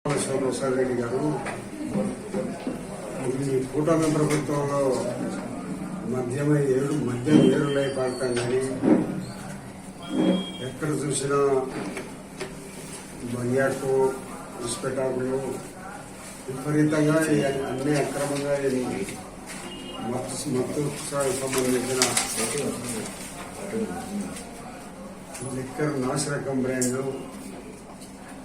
ప్రసాద్ రెడ్డి గారు ఈ కూటమి ప్రభుత్వంలో మద్యం ఏరులై పాడతాం కానీ ఎక్కడ చూసినా బంగాటు ఇసుపెటాకులు విపరీతంగా అన్ని అక్రమంగా మత్తు సంబంధించిన లిక్కర్ నాసిరకం బ్రాండ్లు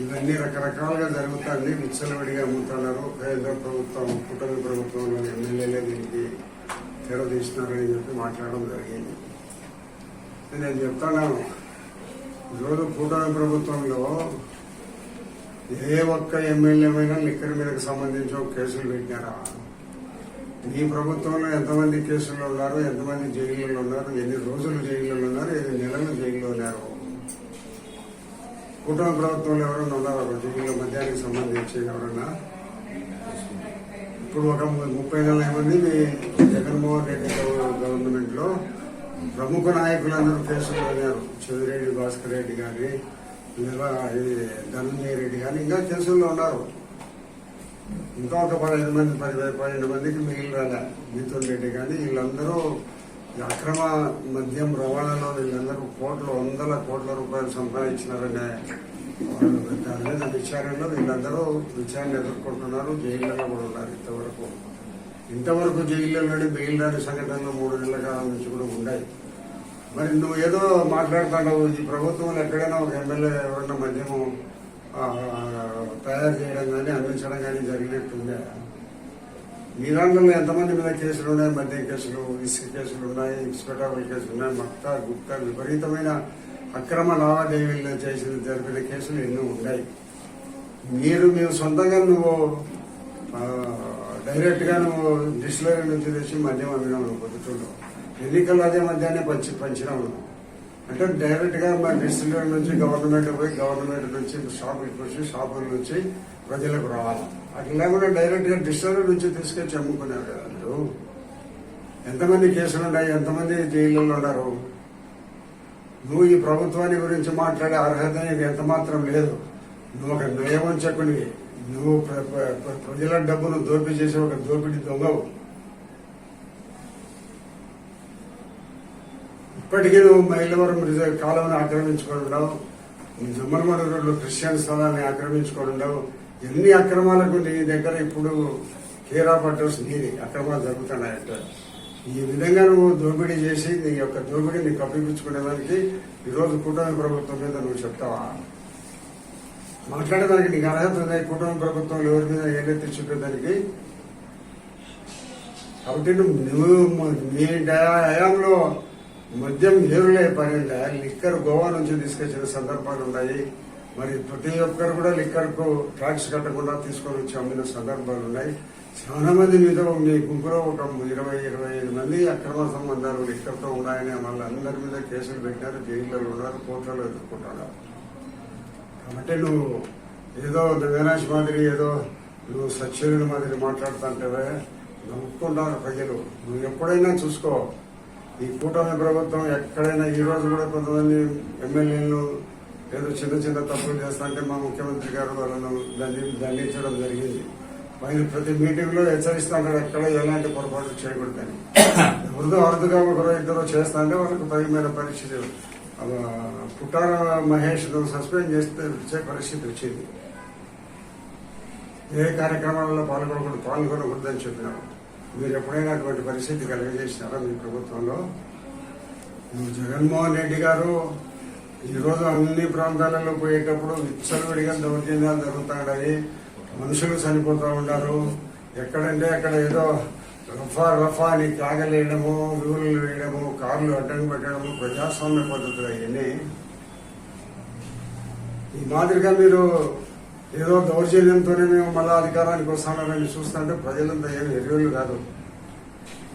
ఇవన్నీ రకరకాలుగా జరుగుతుంది. విచ్చలవిడిగా అమ్ముతున్నారు. కేంద్ర ప్రభుత్వం కూటమి ప్రభుత్వంలో ఎమ్మెల్యేలే దీనికి తెరదీస్తున్నారని చెప్పి మాట్లాడడం జరిగింది. నేను చెప్తున్నాను, ఈరోజు కూటమి ప్రభుత్వంలో ఏ ఒక్క ఎమ్మెల్యేమైనా లిక్కర్ మీదకి సంబంధించి ఒక కేసులు పెట్టినారా? ఈ ప్రభుత్వంలో ఎంతమంది కేసులు ఉన్నారు, ఎంతమంది జైల్లో ఉన్నారు, ఎన్ని రోజులు జైల్లో ఉన్నారు, ఎన్ని నెలలు జైల్లో ఉన్నారు? కూటమి ప్రభుత్వంలో ఎవరైనా ఉన్నారు జైల్లో మద్యానికి సంబంధించి ఎవరన్నా? ఇప్పుడు ఒక 30,000 మంది జగన్మోహన్ రెడ్డి గవర్నమెంట్ లో ప్రముఖ నాయకులందరూ కేసులు ఉన్నారు. చెవిరెడ్డి భాస్కర్ రెడ్డి కానీ, లేదా ధనంజయ రెడ్డి కానీ ఇంకా కేసుల్లో ఉన్నారు. ఇంకా ఒక 15 మంది 12 మందికి మిగిలిన రాలే. మిథున్ రెడ్డి కానీ వీళ్ళందరూ అక్రమ మద్యం రవాణాలో వీళ్ళందరూ వందల కోట్ల రూపాయలు సంపాదించినారనే దాని మీద విచారణలో వీళ్ళందరూ విచారణ ఎదుర్కొంటున్నారు. జైళ్లలో కూడా ఉన్నారు. ఇంతవరకు జైల్లోనే బెయిల్ రాని సంఘటనలు 3 నెలల కాలం నుంచి కూడా ఉన్నాయి. మరి నువ్వు ఏదో మాట్లాడుతున్నావు, ఈ ప్రభుత్వంలో ఎక్కడైనా ఒక ఎమ్మెల్యే ఎవరన్నా మద్యము తయారు చేయడం కానీ అందించడం కానీ జరిగినట్టుందే? మీ దాంట్లో ఎంతమంది మీద కేసులు ఉన్నాయి? మద్యం కేసులు, ఇసుక కేసులు ఉన్నాయి, ఇసుపెటాకుల కేసులు ఉన్నాయి, మక్తా గుప్తా విపరీతమైన అక్రమ లావాదేవీలు జరిపిన కేసులు ఎన్నో ఉన్నాయి. మేము సొంతంగా నువ్వు డైరెక్ట్ గా నువ్వు డిస్టిలరీ నుంచి తెచ్చి మద్యం అమ్మినావు. నువ్వు పొద్దుటూరులో ఎన్నికల్లో అదే మద్యాన్ని పంచినావు. అంటే డైరెక్ట్ గా మా డిస్టిలరీ నుంచి గవర్నమెంట్ పోయి, గవర్నమెంట్ నుంచి షాపులకు వచ్చి, షాపుల నుంచి ప్రజలకు రావాలి. అట్లా లేకుండా డైరెక్ట్ గా డిస్టిలరీ నుంచి తీసుకొచ్చి అమ్ముకున్నారు కదా మీరు. ఎంతమంది కేసులు ఉన్నాయి, ఎంతమంది జైల్లో ఉన్నారు? నువ్వు ఈ ప్రభుత్వాన్ని గురించి మాట్లాడే అర్హత నీకు ఎంత మాత్రం లేదు. నువ్వు ఒక నయవంచకునివి. నువ్వు ప్రజల డబ్బును దోపిడీ చేసే ఒక దోపిడీ దొంగవు. ఇప్పటికీ నువ్వు మైలవరం కాలంలో ఆక్రమించుకొని ఉండవు. జమ్మలమడు రోడ్లు క్రిస్టియన్ స్థలాన్ని ఆక్రమించుకొని ఉండవు. ఎన్ని అక్రమాలకు నీ దగ్గర ఇప్పుడు కేరా పట్టర్స్ నీది అక్రమాలు జరుగుతున్నాయంటే ఈ విధంగా నువ్వు దోపిడీ చేసి నీ యొక్క దోపిడీని కప్పిపుచ్చుకునేదానికి ఈరోజు కూటమి ప్రభుత్వం మీద నువ్వు చెప్తావా? మాట్లాడేదానికి నీకు అర్హత ఉన్నాయి. కూటమి ప్రభుత్వం ఎవరి మీద ఏదైతే చూపేదానికి. కాబట్టి నువ్వు నీ హయాంలో మద్యం ఏరులే పనిండా లిక్కర్ గోవా నుంచి తీసుకొచ్చిన సందర్భాలు ఉన్నాయి. మరి ప్రతి ఒక్కరు కూడా లిక్కర్ కు ట్యాక్స్ కట్టకుండా తీసుకొని వచ్చి అమ్మిన సందర్భాలు ఉన్నాయి. చాలా మంది మీద మీ గుంపులో ఒక 20-25 మంది అక్రమ సంబంధాలు లిక్కర్ తో ఉన్నాయని వాళ్ళందరి మీద కేసులు పెట్టారు. జైల్లో ఉన్నారు, కోర్టులో ఎదుర్కొంటున్నారు. కాబట్టి నువ్వు ఏదో నగరాజ్ మాదిరి, ఏదో నువ్వు సత్యుల మాదిరి మాట్లాడుతుంటే నవ్వుకుంటారు ప్రజలు. నువ్వు ఎప్పుడైనా చూసుకో, ఈ కూటమి ప్రభుత్వం ఎక్కడైనా ఈ రోజు కూడా కొంతమంది ఎమ్మెల్యేలు ఏదో చిన్న తప్పులు చేస్తాంటే మా ముఖ్యమంత్రి గారు వాళ్ళను దండించడం జరిగింది. ఆయన ప్రతి మీటింగ్ లో హెచ్చరిస్తాడు ఎక్కడ ఎలాంటి పొరపాటు చేయకూడదని. అరుదుగా ఒకరో ఇద్దరు చేస్తాంటే వాళ్ళకు తగిన పరిస్థితి. పుట్టార మహేష్ సస్పెండ్ చేస్తే పరిస్థితి వచ్చింది. ఏ కార్యక్రమాలలో పాల్గొనకూడదని చెప్పినారు. మీరు ఎప్పుడైనా అటువంటి పరిస్థితి కలిగజేసినారా మీ ప్రభుత్వంలో? జగన్మోహన్ రెడ్డి గారు ఈరోజు అన్ని ప్రాంతాలలో పోయేటప్పుడు విచ్చలవిడిగా దౌర్జన్యాలు జరుగుతున్నాయి. మనుషులు చనిపోతూ ఉన్నారు. ఎక్కడంటే అక్కడ ఏదో రఫా అని కాగలేయడము, రూలు వేయడము, కార్లు అడ్డం పెట్టడము ప్రజాస్వామ్య పద్ధతులు అవన్నీ. ఈ మాదిరిగా మీరు ఏదో దౌర్జన్యంతోనే మేము మళ్ళా అధికారానికి వస్తామని చూస్తుంటే ప్రజలంతా ఏమి ఎరువులు కాదు.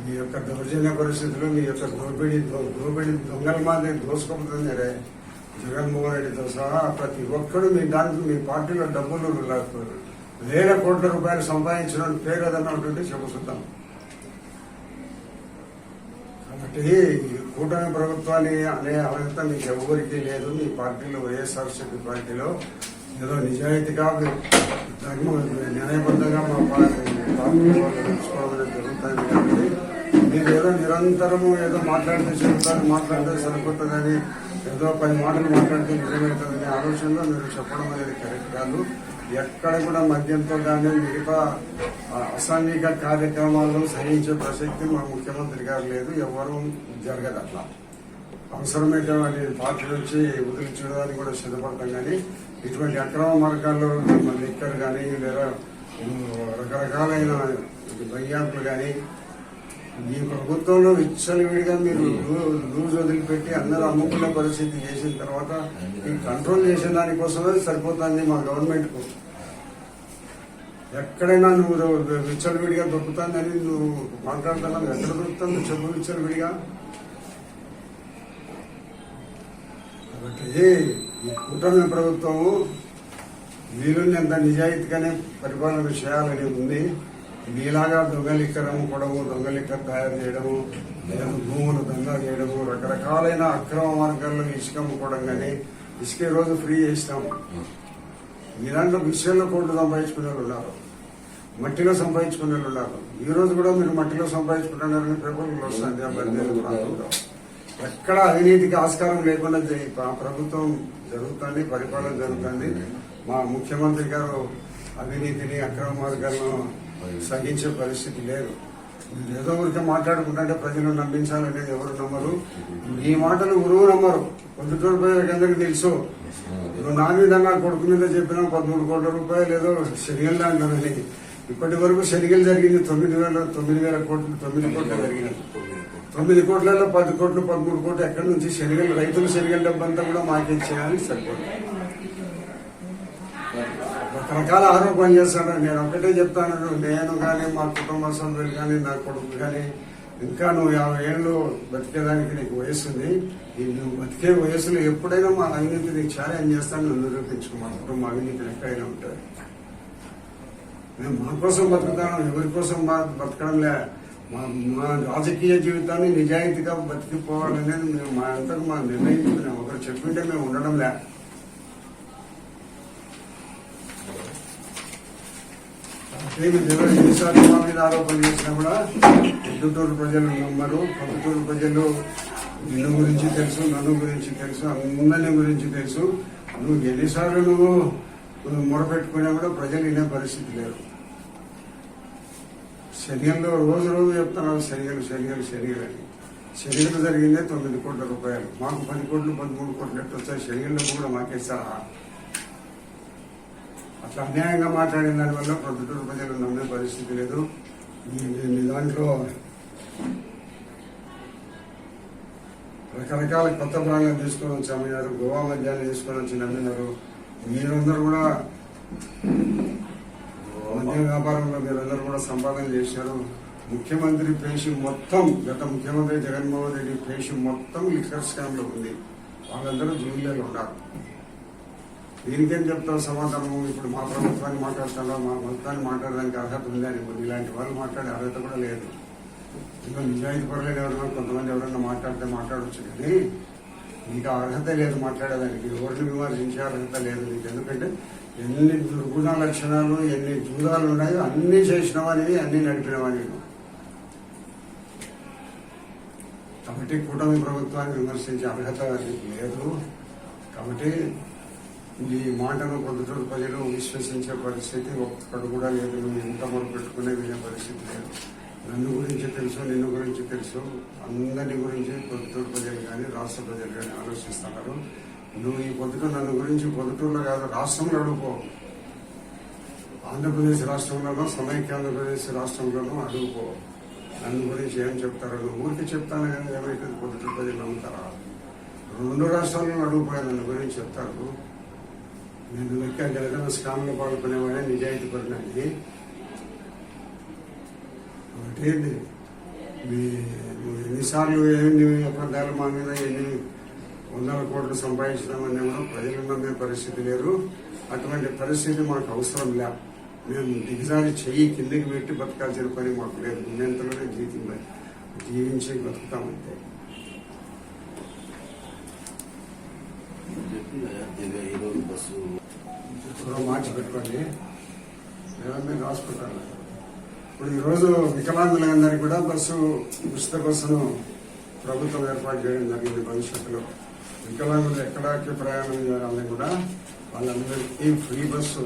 మీ యొక్క దౌర్జన్య పరిస్థితులు, మీ యొక్క దోపిడీ దొంగల మాదిరి దోసుకోపోతుంది. జగన్మోహన్ రెడ్డితో సహా ప్రతి ఒక్కరు మీ దాంట్లో మీ పార్టీలో డబ్బులు వేల కోట్ల రూపాయలు సంపాదించిన పేరు ఏదన్నా ఉంటుంటే చెప్పుకుందాం. కాబట్టి కూటమి ప్రభుత్వాన్ని అనే అర్హత మీకు ఎవరికి లేదు. మీ పార్టీలో వైఎస్ఆర్సీపీ పార్టీలో ఏదో నిజాయితీగా ధర్మ న్యాయబద్ధంగా మా పార్టీ తెలుసుకోవడం జరుగుతుంది కాబట్టి మీరు ఏదో నిరంతరము ఏదో మాట్లాడితే చెబుతారు, మాట్లాడితే సరిపోతుంది అని ఏదో 10 మాటలు మాట్లాడితే నిజమవుతుందనే ఆలోచనలో మీరు చెప్పడం అనేది కరెక్ట్ కాదు. ఎక్కడ కూడా మద్యంతో కానీ మిగతా అసాంఘిక కార్యక్రమాలను సహించే ప్రసక్తి మా ముఖ్యమంత్రి గారు లేదు, ఎవరు జరగదు. అట్లా అవసరమైతే వాటిని పార్టీ నుంచి వదిలించడానికి కూడా సిద్ధపడతాం. కానీ ఇటువంటి అక్రమ మార్గాల్లో లిక్కర్ కానీ లేదా రకరకాలైన బయ్యాకులు కానీ ఈ ప్రభుత్వంలో విచ్చలవిడిగా మీరు లూజ్ వదిలిపెట్టి అందరూ అమ్ముకునే పరిస్థితి చేసిన తర్వాత ఈ కంట్రోల్ చేసిన దానికోసమే సరిపోతుంది మా గవర్నమెంట్ కు. ఎక్కడైనా నువ్వు విచ్చలవిడిగా దొరుకుతుందని నువ్వు మాట్లాడుతున్నావు, ఎక్కడ దొరుకుతుంది చెప్పు విచ్చలవిడిగా. కాబట్టి ఈ కూటమి ప్రభుత్వము వీలున్నంత నిజాయితీగానే పరిపాలన చేయాలని ఉంది. మీలాగా దొంగ లిక్కర్ అమ్ముకోవడము, దొంగ లిక్కర్ తయారు చేయడము, లేదా భూములు దందా చేయడము, రకరకాలైన అక్రమ మార్గాల్లో ఇసుక అమ్ముకోవడం కానీ, ఇసుక రోజు ఫ్రీ చేసినాము. ఈ దాంట్లో విషయంలో కోట్లు సంపాదించుకునే వాళ్ళు ఉన్నారు, మట్టిలో సంపాదించుకునే వాళ్ళు ఉన్నారు. ఈ రోజు కూడా మీరు మట్టిలో సంపాదించుకుంటున్నారని పేపర్లు వస్తుంది. ఎక్కడ అవినీతికి ఆస్కారం లేకుండా ప్రభుత్వం జరుగుతుంది, పరిపాలన జరుగుతుంది. మా ముఖ్యమంత్రి గారు అవినీతిని అక్రమ మార్గాలను సహించే పరిస్థితి లేదు. ఏదో ఊరికే మాట్లాడుకుంటే ప్రజలు నమ్మించాలనేది ఎవరు నమ్మరు. ఈ మాటలు గురువు నమ్మరు. పొద్దుటూరు ప్రజలకందరికీ తెలుసు. నువ్వు నా మీద నా కొడుకు మీద చెప్పినా 13 కోట్ల రూపాయలు ఏదో శనిగలు అంటానని. ఇప్పటి వరకు శనిగలు జరిగింది 9,000 కోట్లు, 9 కోట్లు జరిగినాయి. 9 కోట్లలో 10 కోట్లు 13 కోట్లు ఎక్కడి నుంచి శనిగలు, రైతులు శనిగల డబ్బంతా కూడా మాకే చేయాలి సరిపోతుంది. రకరకాల ఆరోపణలు చేస్తాను. నేను ఒకటే చెప్తాను, నేను కానీ మా కుటుంబ సభ్యులు కానీ నా కొడుకు కానీ ఇంకా నువ్వు 50 ఏళ్ళు బతికేదానికి నీకు వయసు ఉంది. నువ్వు బతికే వయసులో ఎప్పుడైనా మా అవినీతి నీకు ఛాలెంజ్ చేస్తాను, నువ్వు నిరూపించుకో. మా కుటుంబ అవినీతిని ఎక్కడైనా ఉంటుంది. మేము మా కోసం బతుకుతాను, ఎవరి కోసం బతకడంలే. మా రాజకీయ జీవితాన్ని నిజాయితీగా బతికిపోవాలనేది మేము మా అంతకు మా నిర్ణయించుకున్నాం. ఒకరు చెప్పింటే మేము ఉండడంలే. ఎన్నిసార్లు మా మీద ఆరోపణలు చేసినా కూడా పొద్దుటూరు ప్రజలు నమ్మరు. పొద్దుటూరు ప్రజలు నిన్ను గురించి తెలుసు, నన్ను గురించి తెలుసు, అందరిని గురించి తెలుసు. నువ్వు ఎన్నిసార్లు నువ్వు మొరపెట్టుకున్నా కూడా ప్రజలు వినే పరిస్థితి లేదు. శనిగల్లో రోజు చెప్తున్నారు శనిగలు శనిగలు శనిగలు అని. శనిగలు జరిగిందే 9 కోట్ల రూపాయలు. మాకు 10 కోట్లు 13 కోట్లు ఎట్టు వచ్చాయి? శనిగల్లో కూడా మాకేస్తారా? అట్లా అన్యాయంగా మాట్లాడిన దానివల్ల పొద్దుటూరు ప్రజలు నమ్మే పరిస్థితి లేదు. దాంట్లో రకరకాల కొత్త ప్రాణాలు తీసుకొని వచ్చి అమ్మినారు, గోవా మద్యాన్ని తీసుకొని వచ్చి నమ్మినారు. మీరందరూ కూడా మద్య వ్యాపారంలో మీరందరూ కూడా సంపాదన చేశారు. ముఖ్యమంత్రి పేషి మొత్తం, గత ముఖ్యమంత్రి జగన్మోహన్ రెడ్డి పేషి మొత్తం లిక్కర్ స్కామ్ లో ఉంది. వాళ్ళందరూ జైల్లో ఉన్నారు. దీనికేం చెప్తావు సమాధానము? ఇప్పుడు మా ప్రభుత్వాన్ని మాట్లాడుతున్నా, మా ప్రభుత్వాన్ని మాట్లాడడానికి అర్హత ఉందని. ఇలాంటి వాళ్ళు మాట్లాడే అర్హత కూడా లేదు. ఇంకా నిజాయితీ పర్లేదు, ఎవరైనా కొంతమంది ఎవరైనా మాట్లాడితే మాట్లాడవచ్చు, కానీ నీకు అర్హత లేదు మాట్లాడేదానికి. ఎవరిని విమర్శించే అర్హత లేదు నీకు. ఎందుకంటే ఎన్ని దుర్గుణ లక్షణాలు, ఎన్ని జూదాలు ఉన్నాయో అన్ని చేసినవానివి, అన్ని నడిపినవానివి. కాబట్టి కూటమి ప్రభుత్వాన్ని విమర్శించే అర్హత లేదు. కాబట్టి ఈ మాటను పొద్దుటూరు ప్రజలు విశ్వసించే పరిస్థితి ఒక్కడు కూడా లేదు. నువ్వు ఎంత మొదలుపెట్టుకునే వినే పరిస్థితి లేదు. నన్ను గురించి తెలుసు, నిన్ను గురించి తెలుసు, అందరి గురించి పొద్దుటూరు ప్రజలు కానీ రాష్ట్ర ప్రజలు కానీ ఆలోచిస్తున్నారు. నువ్వు ఈ పొద్దుటూరు నన్ను గురించి పొద్దుటూరులో కాదు రాష్ట్రంలో అడుగుపో. ఆంధ్రప్రదేశ్ రాష్ట్రంలోనూ, సమైక్య ఆంధ్రప్రదేశ్ రాష్ట్రంలోనూ అడుగుపో. నన్ను గురించి ఏం చెప్తారో నువ్వు ఊరికి చెప్తాను కానీ ఏమైతే పొద్దుటూరు ప్రజలు నమ్ముతారా? 2 రాష్ట్రాలను అడుగుపోయా నన్ను గురించి చెప్తారు. నేను లెక్క ఏదైనా స్కామ్లో పాల్గొనేవాడే నిజాయితీ పడినది. కాబట్టి ఎన్నిసార్లు ఎన్ని అబద్ధాలు మా మీద ఎన్ని 100 కోట్లు సంపాదించడామని కూడా ప్రజలు నమ్మే పరిస్థితి లేదు. అటువంటి పరిస్థితి మాకు అవసరం లే. మేము దిగజారి చెయ్యి కిందికి పెట్టి బతకాల్సిన పని మాకు లేదు. ఉన్నంతలోనే జీవించి బతుకుతామంటే. మార్చి పెట్టుకోండి. Government hospital. ఇప్పుడు ఈరోజు వికలాంగులందరికీ కూడా ఉచిత బస్సును ప్రభుత్వం ఏర్పాటు చేయడం జరిగింది. భవిష్యత్తులో వికలాంగులు ఎక్కడికి ప్రయాణం చేయాలని కూడా వాళ్ళందరికీ ఫ్రీ బస్సు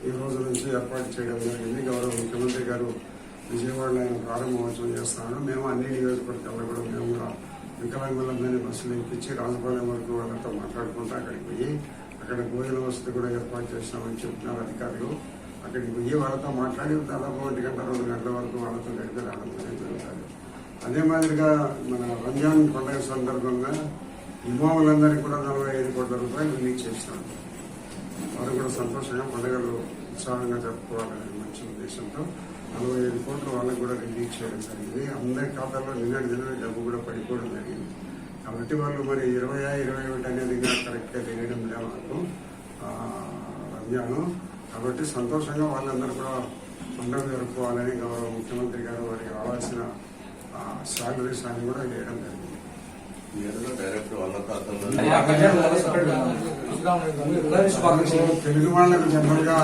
ఈ రోజు నుంచి ఏర్పాటు చేయడం జరిగింది. గౌరవ ముఖ్యమంత్రి గారు విజయవాడలో ఆయన ప్రారంభోత్సవం చేస్తున్నాడు. మేము అన్ని నియోజకవర్గాల్లో కూడా మేము కూడా వికలాంగులందరినీ బస్సులు ఎక్కించి రాజపాలెం వరకు వాళ్ళతో మాట్లాడుకుంటూ అక్కడికి పోయి అక్కడ భోజన వసతి కూడా ఏర్పాటు చేసినామని చెప్తున్నారు అధికారులు. అక్కడికి పోయి వాళ్ళతో మాట్లాడి దాదాపు 1 గంట 2 గంటల వరకు వాళ్ళతో గడిపి రావడం జరుగుతుంది. అదే మాదిరిగా మన రంజాన్ పండుగ సందర్భంగా ఇమాములందరికీ కూడా 45 కోట్ల రూపాయలు రిలీజ్ చేసినారు. వారు కూడా సంతోషంగా పండుగలు ఉత్సాహంగా జరుపుకోవాలనే మంచి ఉద్దేశంతో 45 కోట్లు వాళ్ళకు కూడా రిలీజ్ చేయడం జరిగింది. అందరి ఖాతాల్లో నిన్నటి దినమే డబ్బు కూడా పడిపోవడం జరిగింది. కాబట్టి వాళ్ళు మరి 20-21 అనేది కరెక్ట్గా తెలియడం లేదు మనకు రంజాను. కాబట్టి సంతోషంగా వాళ్ళందరూ కూడా పండుగ జరుపుకోవాలని గౌరవ ముఖ్యమంత్రి గారు వారికి రావాల్సిన శాలరీస్ అని కూడా వేయడం జరిగింది. డైరెక్ట్ వాళ్ళ ఖాతాలో తెలుగు వాళ్ళకు జనరల్ గా